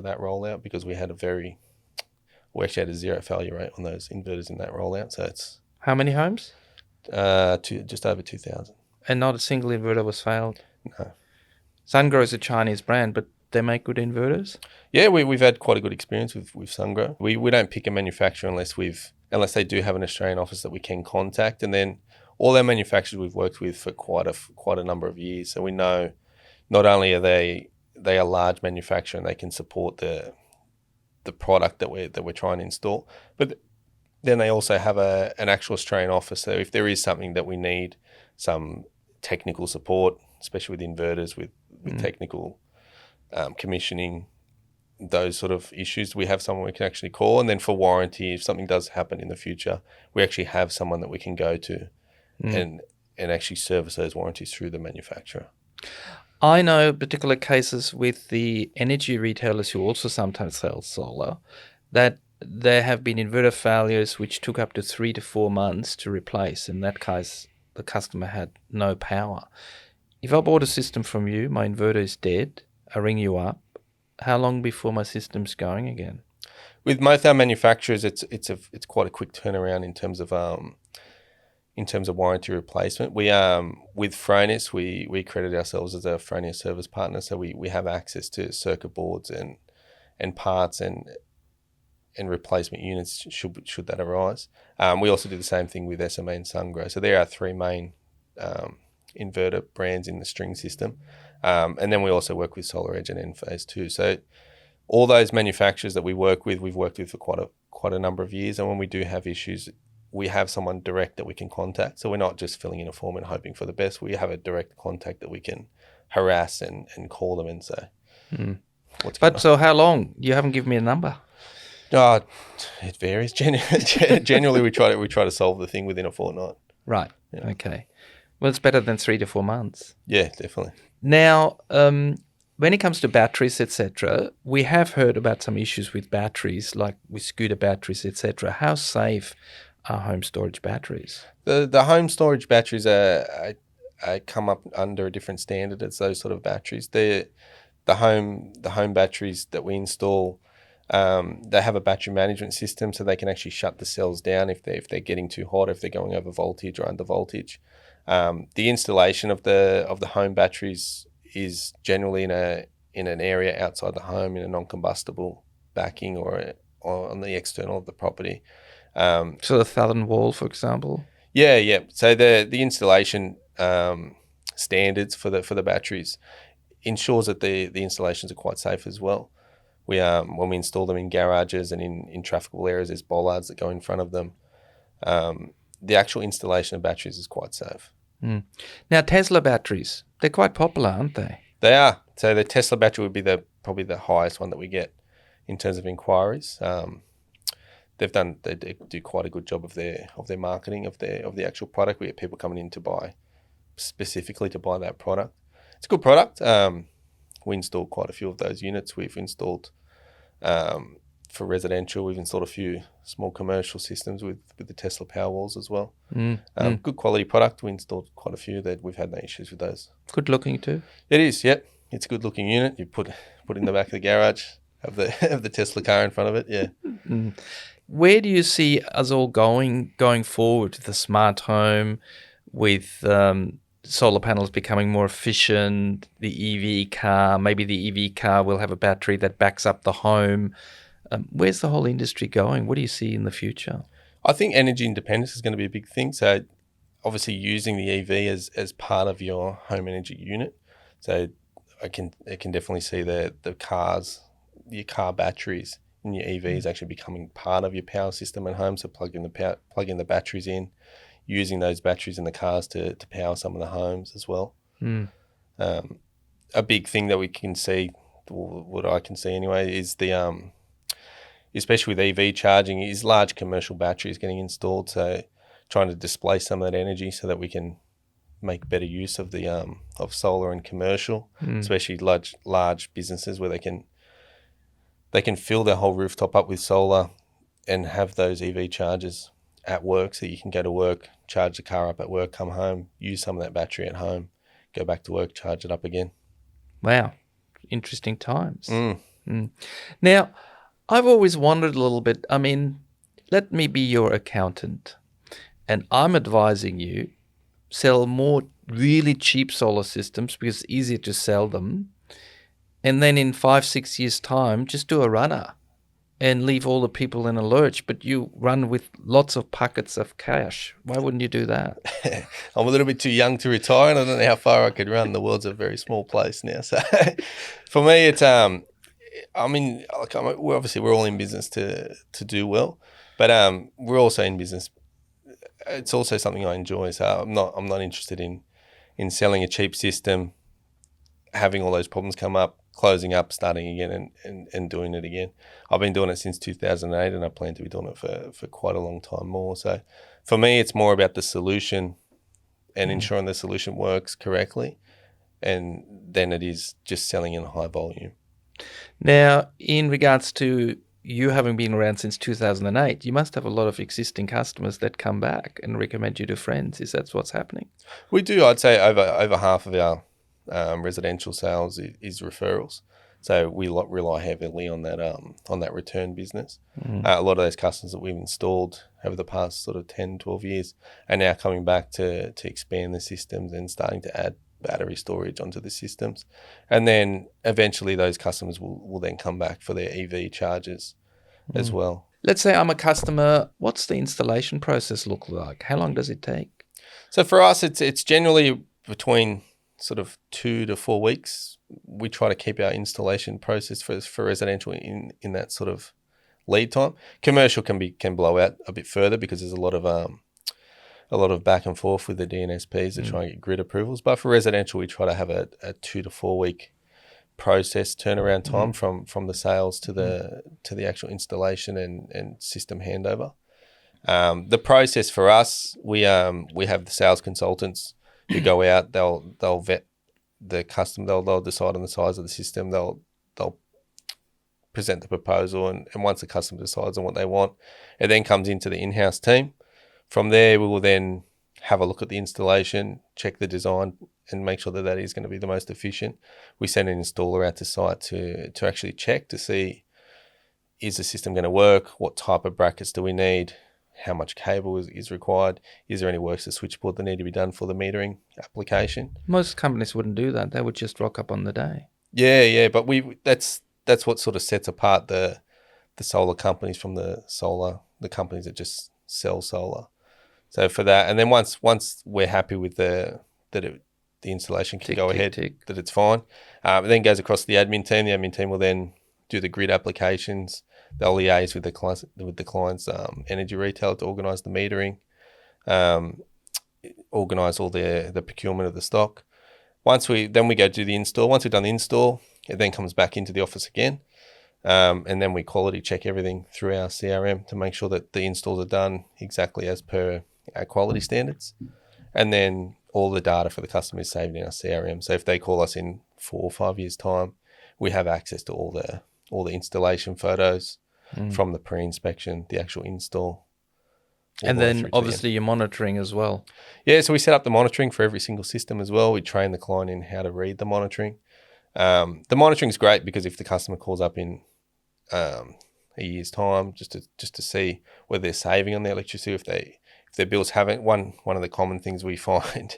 that rollout, because we actually had a zero failure rate on those inverters in that rollout. So it's How many homes? just over 2,000. And not a single inverter was failed? No. SunGrow is a Chinese brand, but they make good inverters? Yeah, we've had quite a good experience with SunGrow. We don't pick a manufacturer unless they do have an Australian office that we can contact, and then all our manufacturers we've worked with for quite a number of years. So we know not only are they a large manufacturer and they can support the product that we're trying to install, but then they also have an actual Australian office. So if there is something that we need, some technical support, especially with inverters, with technical commissioning, those sort of issues, we have someone we can actually call. And then for warranty, if something does happen in the future, we actually have someone that we can go to and actually service those warranties through the manufacturer. I know particular cases with the energy retailers who also sometimes sell solar, that there have been inverter failures which took up to 3 to 4 months to replace. In that case, the customer had no power. If I bought a system from you, my inverter is dead, I ring you up, how long before my system's going again? With most our manufacturers, it's quite a quick turnaround in terms of warranty replacement. We with Fronis, we credit ourselves as a Fronis service partner, so we have access to circuit boards and parts and replacement units should that arise. We also do the same thing with SMA and SunGrow. So there are 3 main inverter brands in the string system, and then we also work with Solar Edge and Enphase too. So all those manufacturers that we've worked with for quite a number of years, and when we do have issues, we have someone direct that we can contact. So we're not just filling in a form and hoping for the best. We have a direct contact that we can harass and call them and say, what's going on? So how long? You haven't given me a number. It varies. Generally, we try to solve the thing within a fortnight. Right. Yeah. Okay. Well, it's better than 3 to 4 months. Yeah, definitely. Now, when it comes to batteries, etc., we have heard about some issues with batteries, like with scooter batteries, etc. How safe are home storage batteries? The home storage batteries are come up under a different standard as those sort of batteries. The home batteries that we install, they have a battery management system, so they can actually shut the cells down if they're getting too hot, if they're going over voltage or under voltage. The installation of the home batteries is generally in an area outside the home, in a non-combustible backing or on the external of the property. So the southern wall, for example? Yeah. So the installation standards for the batteries ensures that the installations are quite safe as well. We when we install them in garages and in trafficable areas, there's bollards that go in front of them. The actual installation of batteries is quite safe. Now, Tesla batteries, they're quite popular, aren't they? They are. So the Tesla battery would be probably the highest one that we get in terms of inquiries. They do quite a good job of their marketing of the actual product. We get people coming in specifically to buy that product. It's a good product. We installed quite a few of those units. We've installed for residential. We've installed a few small commercial systems with the Tesla Powerwalls as well. Good quality product. We installed quite a few that we've had no issues with those. Good looking too. It is. Yep. It's a good looking unit. You put it in the back of the garage. Have the Tesla car in front of it. Yeah. Where do you see us all going forward with the smart home, with solar panels becoming more efficient, the EV car? Maybe the EV car will have a battery that backs up the home. Where's the whole industry going? What do you see in the future? I think energy independence is going to be a big thing. So obviously using the EV as part of your home energy unit. So I can definitely see your car batteries in your EVs actually becoming part of your power system at home. So plug in the batteries in, using those batteries in the cars to power some of the homes as well. A big thing that we can see what I can see anyway, is the especially with EV charging, is large commercial batteries getting installed. So trying to displace some of that energy so that we can make better use of the of solar and commercial, especially large businesses where they can fill their whole rooftop up with solar and have those EV chargers at work, so you can go to work, charge the car up at work, come home, use some of that battery at home, go back to work, charge it up again. Wow, interesting times. Now, I've always wondered a little bit. I mean, let me be your accountant, and I'm advising you sell more really cheap solar systems because it's easier to sell them, and then in 5-6 years' time, just do a runner and leave all the people in a lurch, but you run with lots of pockets of cash. Why wouldn't you do that? I'm a little bit too young to retire, and I don't know how far I could run. The world's a very small place now. So for me, it's I mean, like, we're all in business to do well, but we're also in business. It's also something I enjoy. So I'm not interested in selling a cheap system, having all those problems come up, closing up, starting again, and doing it again. I've been doing it since 2008, and I plan to be doing it for quite a long time more. So for me, it's more about the solution and ensuring the solution works correctly, and then it is just selling in high volume. Now, in regards to you having been around since 2008, you must have a lot of existing customers that come back and recommend you to friends. Is that what's happening? We do. I'd say over half of our residential sales is referrals. So we rely heavily on that return business. A lot of those customers that we've installed over the past sort of 10, 12 years are now coming back to expand the systems and starting to add battery storage onto the systems. And then eventually those customers will then come back for their EV chargers as well. Let's say I'm a customer. What's the installation process look like? How long does it take? So for us, it's generally between sort of 2 to 4 weeks. We try to keep our installation process for residential in that sort of lead time. Commercial can blow out a bit further because there's a lot of back and forth with the DNSPs to try and get grid approvals. But for residential, we try to have a 2 to 4 week process turnaround time from the sales to the actual installation and system handover. The process for us, we have the sales consultants who go out. They'll vet the customer. They'll decide on the size of the system. They'll present the proposal, and once the customer decides on what they want, it then comes into the in-house team. From there, we will then have a look at the installation, check the design, and make sure that is going to be the most efficient. We send an installer out to site to actually check to see, is the system going to work? What type of brackets do we need? How much cable is required? Is there any works to switchboard that need to be done for the metering application? Most companies wouldn't do that. They would just rock up on the day. Yeah, but that's what sort of sets apart the solar companies from the companies that just sell solar. So for that, and then once we're happy with the installation can go ahead, that it's fine, it then goes across to the admin team. The admin team will then do the grid applications. They'll liaise with the client's energy retailer to organise the metering, organise all the procurement of the stock. Once we go do the install. Once we've done the install, it then comes back into the office again, and then we quality check everything through our CRM to make sure that the installs are done exactly as per our quality standards, and then all the data for the customer is saved in our CRM. So if they call us in 4 or 5 years' time, we have access to all the installation photos from the pre-inspection, the actual install. And then obviously you're monitoring as well. Yeah, so we set up the monitoring for every single system as well. We train the client in how to read the monitoring. The monitoring is great because if the customer calls up in a year's time, just to see whether they're saving on their electricity, if their bills haven't. One of the common things we find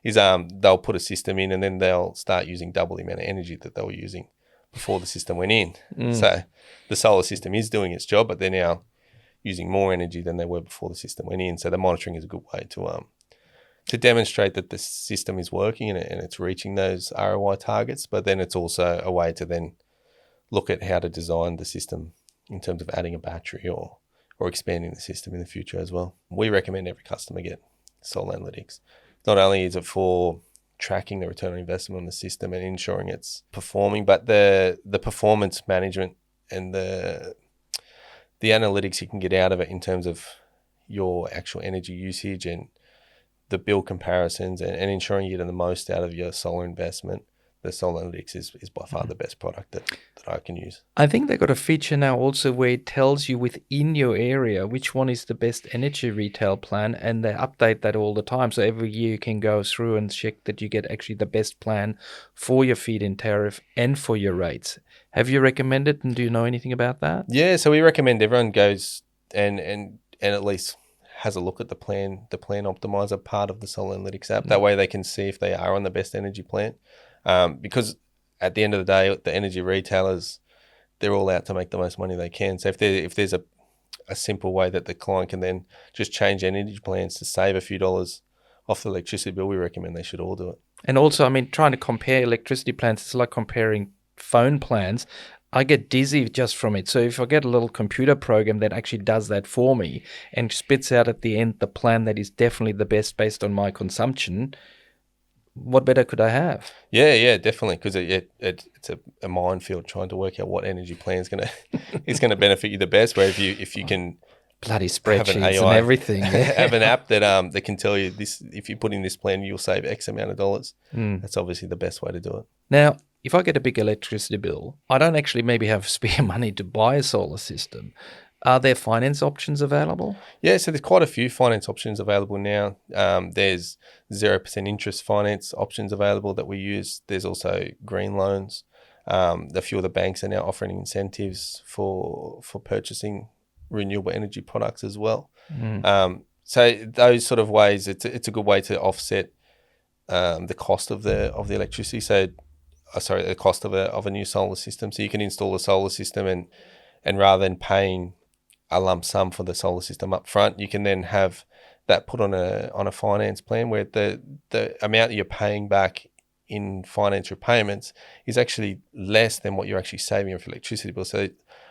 is they'll put a system in and then they'll start using double the amount of energy that they were using before the system went in. So the solar system is doing its job, but they're now using more energy than they were before the system went in. So the monitoring is a good way to demonstrate that the system is working and it's reaching those ROI targets. But then it's also a way to then look at how to design the system in terms of adding a battery or expanding the system in the future as well. We recommend every customer get solar analytics. Not only is it for tracking the return on investment on the system and ensuring it's performing. But the performance management and the analytics you can get out of it in terms of your actual energy usage and the bill comparisons and ensuring you're getting the most out of your solar investment, the solar analytics is by far the best product that I can use. I think they've got a feature now also where it tells you within your area which one is the best energy retail plan, and they update that all the time. So every year you can go through and check that you get actually the best plan for your feed-in tariff and for your rates. Have you recommended, and do you know anything about that? Yeah, so we recommend everyone goes and at least has a look at the plan optimizer part of the Solar Analytics app. That way they can see if they are on the best energy plan. Because at the end of the day, the energy retailers, they're all out to make the most money they can. So if there's a simple way that the client can then just change energy plans to save a few dollars off the electricity bill, we recommend they should all do it. And also, I mean, trying to compare electricity plans, it's like comparing phone plans. I get dizzy just from it. So if I get a little computer program that actually does that for me and spits out at the end the plan that is definitely the best based on my consumption, what better could I have? Yeah, definitely, because it's a minefield trying to work out what energy plan is gonna benefit you the best. Where if you can bloody spreadsheets have an AI, and everything, have an app that can tell you this: if you put in this plan, you'll save X amount of dollars. That's obviously the best way to do it. Now, if I get a big electricity bill, I don't actually maybe have spare money to buy a solar system. Are there finance options available? Yeah, so there's quite a few finance options available now. There's 0% interest finance options available that we use. There's also green loans. A few of the banks are now offering incentives for purchasing renewable energy products as well. So those sort of ways, it's a good way to offset the cost of the electricity. So, the cost of a new solar system. So you can install a solar system and rather than paying a lump sum for the solar system up front, you can then have that put on a finance plan where the amount that you're paying back in finance repayments is actually less than what you're actually saving with electricity bill. So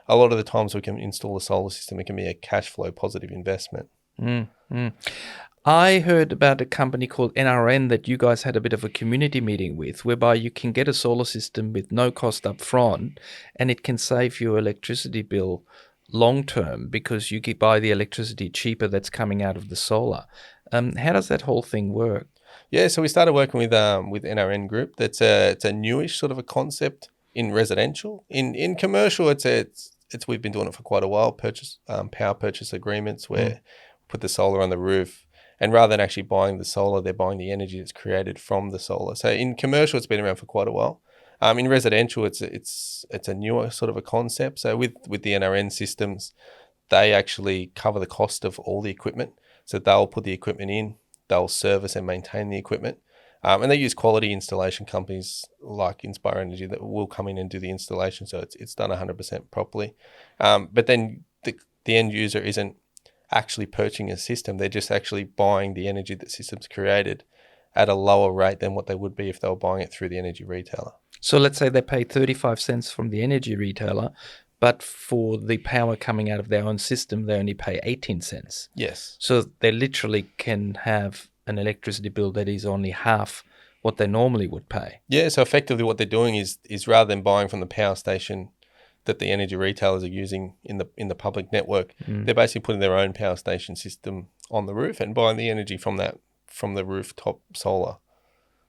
a lot of the times we can install a solar system, it can be a cash flow positive investment. I heard about a company called NRN that you guys had a bit of a community meeting with, whereby you can get a solar system with no cost up front and it can save your electricity bill long term because you can buy the electricity cheaper that's coming out of the solar. How does that whole thing work? Yeah, so we started working with NRN Group. It's a newish sort of a concept in residential. In commercial, it's we've been doing it for quite a while. Power purchase agreements where we put the solar on the roof, and rather than actually buying the solar, they're buying the energy that's created from the solar. So in commercial, it's been around for quite a while. In residential, it's a newer sort of a concept. So with the NRN systems, they actually cover the cost of all the equipment. So they'll put the equipment in, they'll service and maintain the equipment. And they use quality installation companies like Inspire Energy that will come in and do the installation. So it's done 100% properly. But then the end user isn't actually purchasing a system. They're just actually buying the energy that system's created at a lower rate than what they would be if they were buying it through the energy retailer. So let's say they pay 35 cents from the energy retailer, but for the power coming out of their own system, they only pay 18 cents. Yes. So they literally can have an electricity bill that is only half what they normally would pay. Yeah, so effectively what they're doing is rather than buying from the power station that the energy retailers are using in the public network, they're basically putting their own power station system on the roof and buying the energy from the rooftop solar.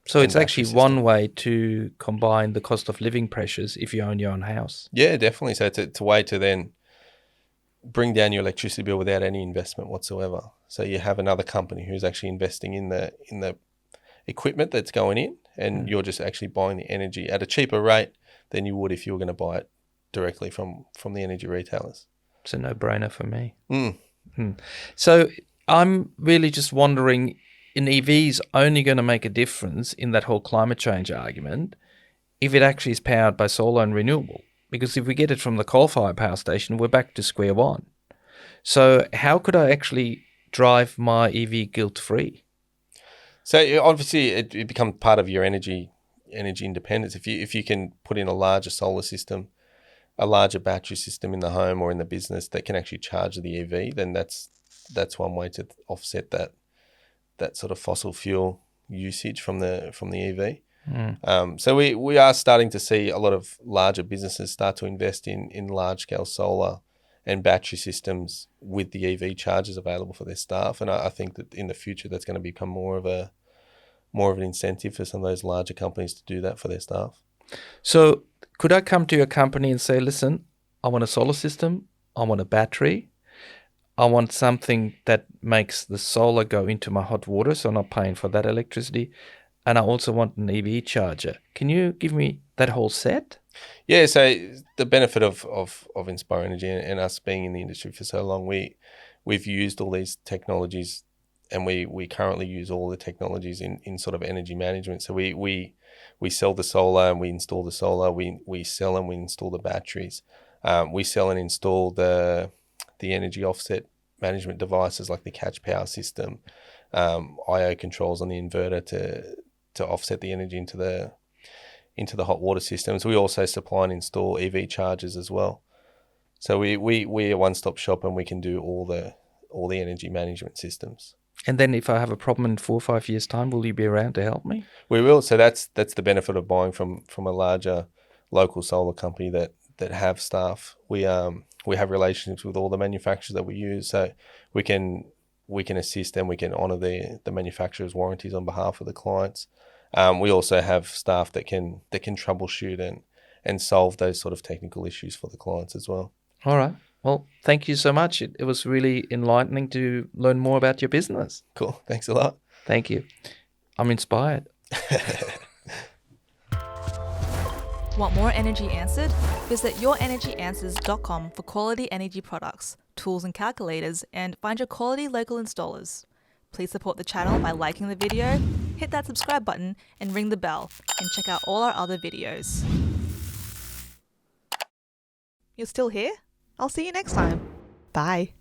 So it's actually one way to combine the cost of living pressures if you own your own house. Yeah, definitely. So it's a way to then bring down your electricity bill without any investment whatsoever. So you have another company who's actually investing in the equipment that's going in, and you're just actually buying the energy at a cheaper rate than you would if you were going to buy it directly from the energy retailers. It's a no-brainer for me. So I'm really just wondering, an EV is only going to make a difference in that whole climate change argument if it actually is powered by solar and renewable. Because if we get it from the coal-fired power station, we're back to square one. So how could I actually drive my EV guilt-free? So obviously it becomes part of your energy independence. If you can put in a larger solar system, a larger battery system in the home or in the business that can actually charge the EV, then that's one way to offset that sort of fossil fuel usage from the EV. So we are starting to see a lot of larger businesses start to invest in large scale solar and battery systems with the EV chargers available for their staff. And I think that in the future that's going to become more of an incentive for some of those larger companies to do that for their staff. So could I come to your company and say, listen, I want a solar system, I want a battery, I want something that makes the solar go into my hot water, so I'm not paying for that electricity, and I also want an EV charger. Can you give me that whole set? Yeah, so the benefit of Inspire Energy and us being in the industry for so long, we've used all these technologies, and we currently use all the technologies in sort of energy management. So we sell the solar and we install the solar. We sell and we install the batteries. We sell and install the energy offset management devices like the catch power system, IO controls on the inverter to offset the energy into the hot water systems. We also supply and install EV chargers as well. So we're a one-stop shop, and we can do all the energy management systems. And then if I have a problem in 4 or 5 years' time, will you be around to help me? We will. So that's the benefit of buying from a larger local solar company that have staff. We have relationships with all the manufacturers that we use, so we can assist them. We can honour the manufacturer's warranties on behalf of the clients. We also have staff that can troubleshoot and solve those sort of technical issues for the clients as well. All right. Well, thank you so much. It was really enlightening to learn more about your business. Cool. Thanks a lot. Thank you. I'm inspired. Want more energy answered? Visit yourenergyanswers.com for quality energy products, tools and calculators, and find your quality local installers. Please support the channel by liking the video, hit that subscribe button, and ring the bell, and check out all our other videos. You're still here? I'll see you next time. Bye.